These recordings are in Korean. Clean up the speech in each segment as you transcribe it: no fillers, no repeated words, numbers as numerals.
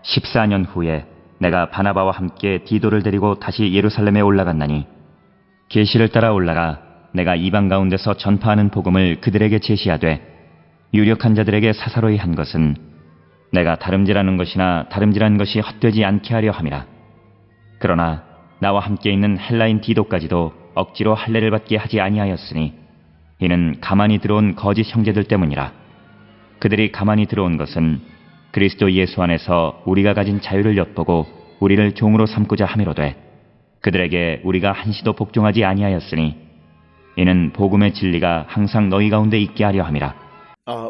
14년 후에 내가 바나바와 함께 디도를 데리고 다시 예루살렘에 올라갔나니 계시를 따라 올라가 내가 이방 가운데서 전파하는 복음을 그들에게 제시하되 유력한 자들에게 사사로이 한 것은 내가 다름질하는 것이나 다름질한 것이 헛되지 않게 하려 함이라. 그러나 나와 함께 있는 헬라인 디도까지도 억지로 할례를 받게 하지 아니하였으니 이는 가만히 들어온 거짓 형제들 때문이라. 그들이 가만히 들어온 것은 그리스도 예수 안에서 우리가 가진 자유를 엿보고 우리를 종으로 삼고자 함이로되 그들에게 우리가 한시도 복종하지 아니하였으니 이는 복음의 진리가 항상 너희 가운데 있게 하려 함이라.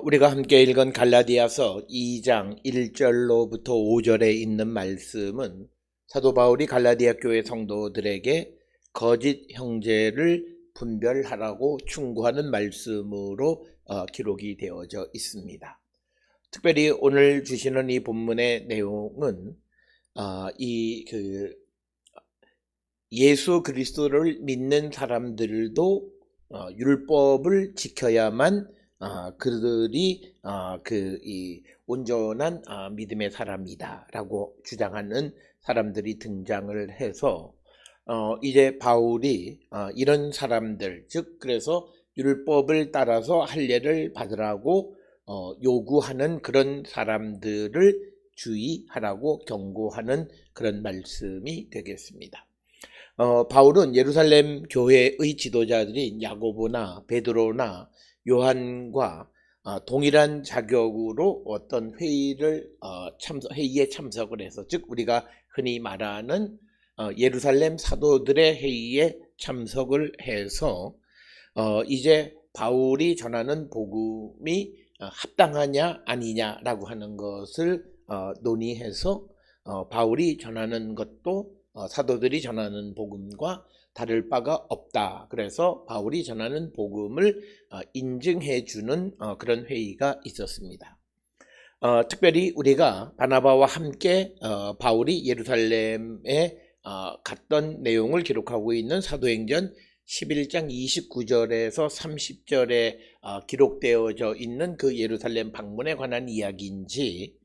우리가 함께 읽은 갈라디아서 2장 1절로부터 5절에 있는 말씀은 사도 바울이 갈라디아 교회 성도들에게 거짓 형제를 분별하라고 충고하는 말씀으로 기록이 되어져 있습니다. 특별히 오늘 주시는 이 본문의 내용은 예수 그리스도를 믿는 사람들도 율법을 지켜야만 그들이 이 온전한 믿음의 사람이다라고 주장하는 사람들이 등장을 해서 이제 바울이 이런 사람들, 즉 그래서 율법을 따라서 할례를 받으라고 요구하는 그런 사람들을 주의하라고 경고하는 그런 말씀이 되겠습니다. 바울은 예루살렘 교회의 지도자들인 야고보나 베드로나 요한과 동일한 자격으로 어떤 회의에 참석을 해서, 즉 우리가 흔히 말하는 예루살렘 사도들의 회의에 참석을 해서 이제 바울이 전하는 복음이 합당하냐 아니냐라고 하는 것을 논의해서 바울이 전하는 것도 사도들이 전하는 복음과 다를 바가 없다. 그래서 바울이 전하는 복음을 인증해 주는 그런 회의가 있었습니다. 특별히 우리가 바나바와 함께 바울이 예루살렘에 갔던 내용을 기록하고 있는 사도행전 11장 29절에서 30절에 기록되어져 있는 그 예루살렘 방문에 관한 이야기인지,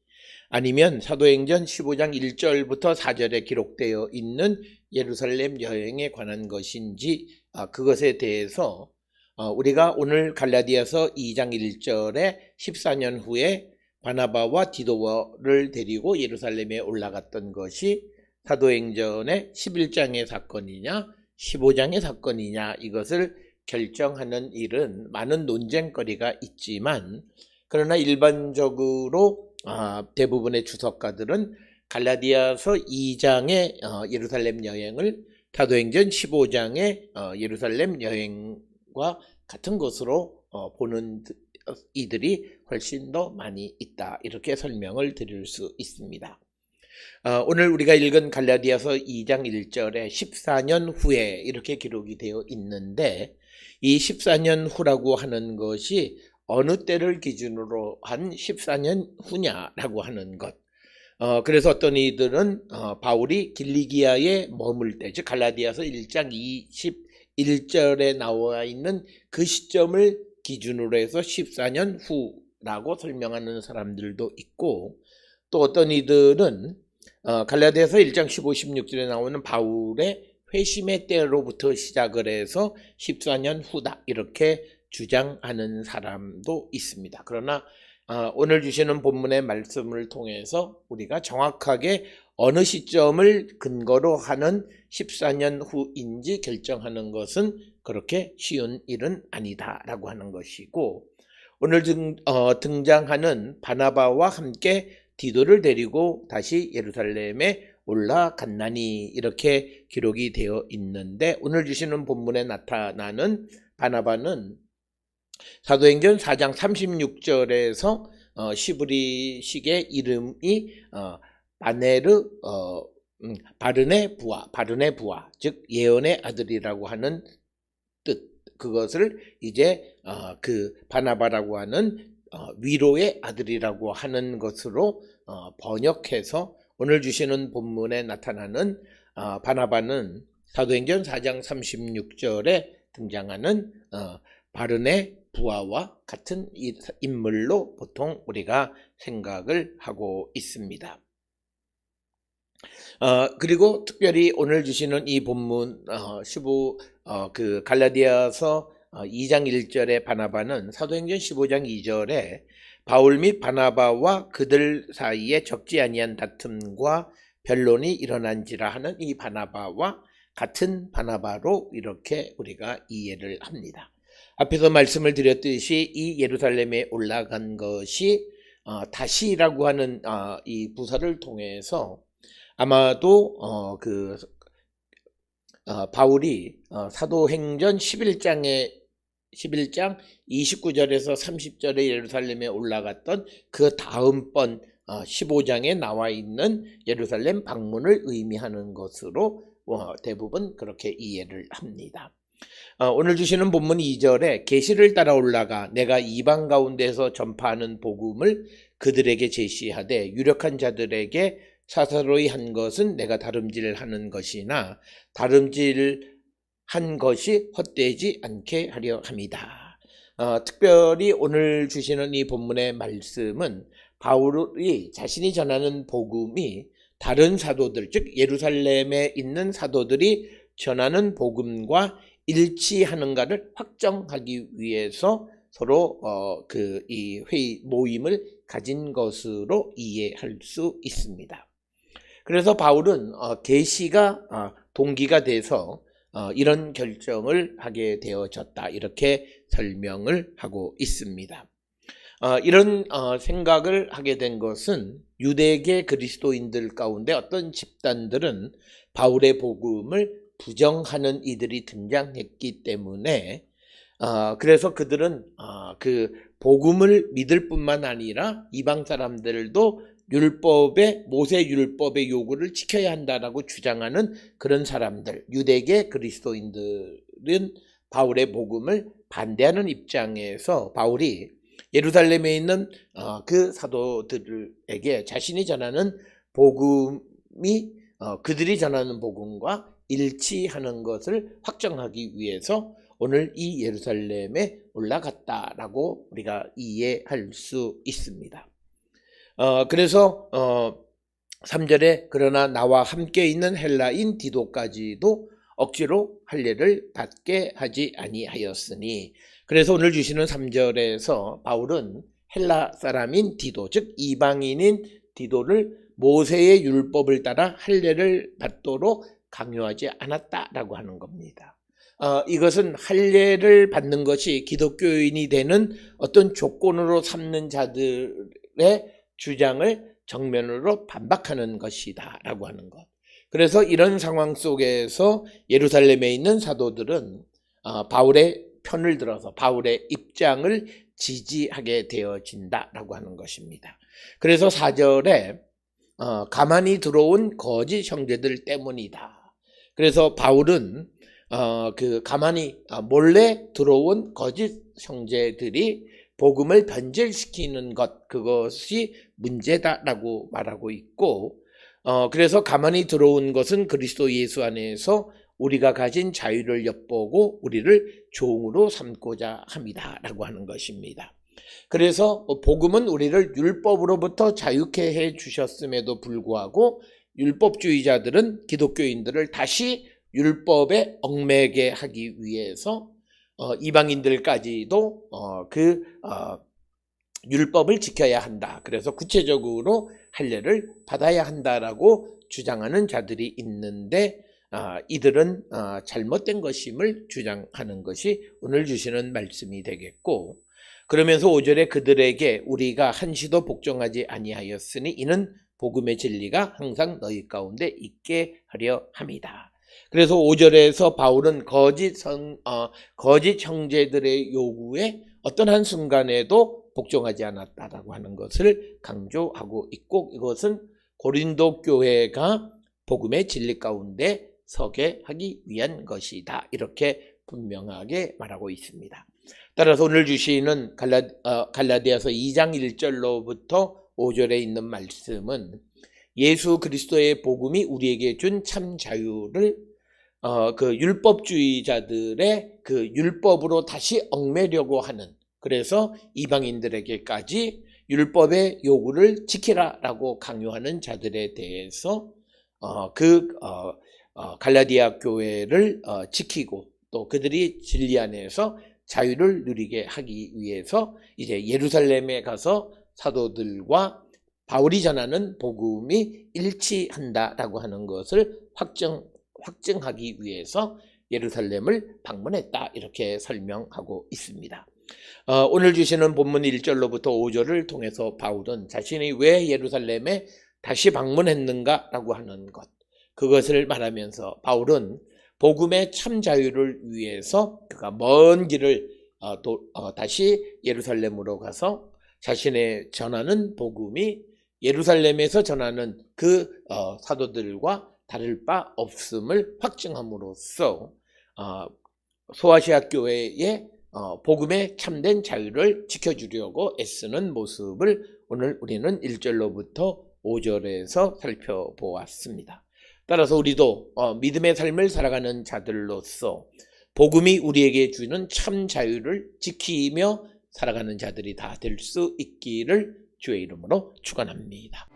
아니면 사도행전 15장 1절부터 4절에 기록되어 있는 예루살렘 여행에 관한 것인지, 그것에 대해서 우리가 오늘 갈라디아서 2장 1절에 14년 후에 바나바와 디도를 데리고 예루살렘에 올라갔던 것이 사도행전의 11장의 사건이냐 15장의 사건이냐, 이것을 결정하는 일은 많은 논쟁거리가 있지만, 그러나 일반적으로 대부분의 주석가들은 갈라디아서 2장의 예루살렘 여행을 사도행전 15장의 예루살렘 여행과 같은 것으로 보는 이들이 훨씬 더 많이 있다, 이렇게 설명을 드릴 수 있습니다. 오늘 우리가 읽은 갈라디아서 2장 1절에 14년 후에 이렇게 기록이 되어 있는데, 이 14년 후라고 하는 것이 어느 때를 기준으로 한 14년 후냐라고 하는 것. 그래서 어떤 이들은 바울이 길리기아에 머물 때, 즉 갈라디아서 1장 21절에 나와 있는 그 시점을 기준으로 해서 14년 후라고 설명하는 사람들도 있고, 또 어떤 이들은 갈라디아서 1장 15, 16절에 나오는 바울의 회심의 때로부터 시작을 해서 14년 후다, 이렇게 주장하는 사람도 있습니다. 그러나 오늘 주시는 본문의 말씀을 통해서 우리가 정확하게 어느 시점을 근거로 하는 14년 후인지 결정하는 것은 그렇게 쉬운 일은 아니다라고 하는 것이고, 오늘 등장하는 바나바와 함께 디도를 데리고 다시 예루살렘에 올라갔나니, 이렇게 기록이 되어 있는데, 오늘 주시는 본문에 나타나는 바나바는 사도행전 4장 36절에서 시브리식의 이름이 바르네 부아, 즉 예언의 아들이라고 하는 뜻, 그것을 이제 그 바나바라고 하는 위로의 아들이라고 하는 것으로 번역해서 오늘 주시는 본문에 나타나는 바나바는 사도행전 4장 36절에 등장하는 바르네 부하와 같은 인물로 보통 우리가 생각을 하고 있습니다. 그리고 특별히 오늘 주시는 이 본문 15 그 갈라디아서 2장 1절의 바나바는 사도행전 15장 2절에 바울 및 바나바와 그들 사이에 적지 아니한 다툼과 변론이 일어난지라 하는 이 바나바와 같은 바나바로 이렇게 우리가 이해를 합니다. 앞에서 말씀을 드렸듯이 이 예루살렘에 올라간 것이 다시라고 하는 이 부사를 통해서 아마도 바울이 사도행전 11장 29절에서 30절에 예루살렘에 올라갔던 그 다음번 15장에 나와 있는 예루살렘 방문을 의미하는 것으로 대부분 그렇게 이해를 합니다. 오늘 주시는 본문 2절에 계시를 따라 올라가 내가 이방 가운데서 전파하는 복음을 그들에게 제시하되 유력한 자들에게 사사로이 한 것은 내가 다름질하는 것이나 다름질한 것이 헛되지 않게 하려 함이다. 특별히 오늘 주시는 이 본문의 말씀은 바울이 자신이 전하는 복음이 다른 사도들, 즉 예루살렘에 있는 사도들이 전하는 복음과 일치하는가를 확정하기 위해서 서로 이 회의 모임을 가진 것으로 이해할 수 있습니다. 그래서 바울은 계시가 동기가 돼서 이런 결정을 하게 되어졌다, 이렇게 설명을 하고 있습니다. 이런 생각을 하게 된 것은 유대계 그리스도인들 가운데 어떤 집단들은 바울의 복음을 부정하는 이들이 등장했기 때문에 그래서 그들은 그 복음을 믿을 뿐만 아니라 이방 사람들도 모세 율법의 요구를 지켜야 한다라고 주장하는 그런 사람들, 유대계 그리스도인들은 바울의 복음을 반대하는 입장에서 바울이 예루살렘에 있는 그 사도들에게 자신이 전하는 복음이 그들이 전하는 복음과 일치하는 것을 확정하기 위해서 오늘 이 예루살렘에 올라갔다라고 우리가 이해할 수 있습니다. 그래서 3절에 그러나 나와 함께 있는 헬라인 디도까지도 억지로 할례를 받게 하지 아니하였으니, 그래서 오늘 주시는 3절에서 바울은 헬라 사람인 디도, 즉 이방인인 디도를 모세의 율법을 따라 할례를 받도록 강요하지 않았다라고 하는 겁니다. 이것은 할례를 받는 것이 기독교인이 되는 어떤 조건으로 삼는 자들의 주장을 정면으로 반박하는 것이다 라고 하는 것. 그래서 이런 상황 속에서 예루살렘에 있는 사도들은 바울의 편을 들어서 바울의 입장을 지지하게 되어진다라고 하는 것입니다. 그래서 4절에 가만히 들어온 거짓 형제들 때문이다. 그래서 바울은 가만히 몰래 들어온 거짓 형제들이 복음을 변질시키는 것, 그것이 문제다라고 말하고 있고, 그래서 가만히 들어온 것은 그리스도 예수 안에서 우리가 가진 자유를 엿보고 우리를 종으로 삼고자 합니다라고 하는 것입니다. 그래서 복음은 우리를 율법으로부터 자유케 해 주셨음에도 불구하고 율법주의자들은 기독교인들을 다시 율법에 얽매게 하기 위해서 이방인들까지도 율법을 지켜야 한다. 그래서 구체적으로 할례를 받아야 한다라고 주장하는 자들이 있는데 이들은 잘못된 것임을 주장하는 것이 오늘 주시는 말씀이 되겠고, 그러면서 5절에 그들에게 우리가 한시도 복종하지 아니하였으니 이는 복음의 진리가 항상 너희 가운데 있게 하려 함이다. 그래서 5절에서 바울은 거짓 형제들의 요구에 어떤 한순간에도 복종하지 않았다라고 하는 것을 강조하고 있고, 이것은 고린도 교회가 복음의 진리 가운데 서게 하기 위한 것이다, 이렇게 분명하게 말하고 있습니다. 따라서 오늘 주시는 갈라디아서 2장 1절로부터 5절에 있는 말씀은 예수 그리스도의 복음이 우리에게 준 참 자유를 그 율법주의자들의 그 율법으로 다시 얽매려고 하는, 그래서 이방인들에게까지 율법의 요구를 지키라라고 강요하는 자들에 대해서 갈라디아 교회를 지키고 또 그들이 진리 안에서 자유를 누리게 하기 위해서 이제 예루살렘에 가서 사도들과 바울이 전하는 복음이 일치한다라고 하는 것을 확증하기 위해서 예루살렘을 방문했다, 이렇게 설명하고 있습니다. 오늘 주시는 본문 1절로부터 5절을 통해서 바울은 자신이 왜 예루살렘에 다시 방문했는가라고 하는 것, 그것을 말하면서 바울은 복음의 참 자유를 위해서 그가 먼 길을 다시 예루살렘으로 가서 자신의 전하는 복음이 예루살렘에서 전하는 그 사도들과 다를 바 없음을 확증함으로써 소아시아 교회의 복음의 참된 자유를 지켜주려고 애쓰는 모습을 오늘 우리는 1절로부터 5절에서 살펴보았습니다. 따라서 우리도 믿음의 삶을 살아가는 자들로서 복음이 우리에게 주는 참 자유를 지키며 살아가는 자들이 다 될 수 있기를 주의 이름으로 축원합니다.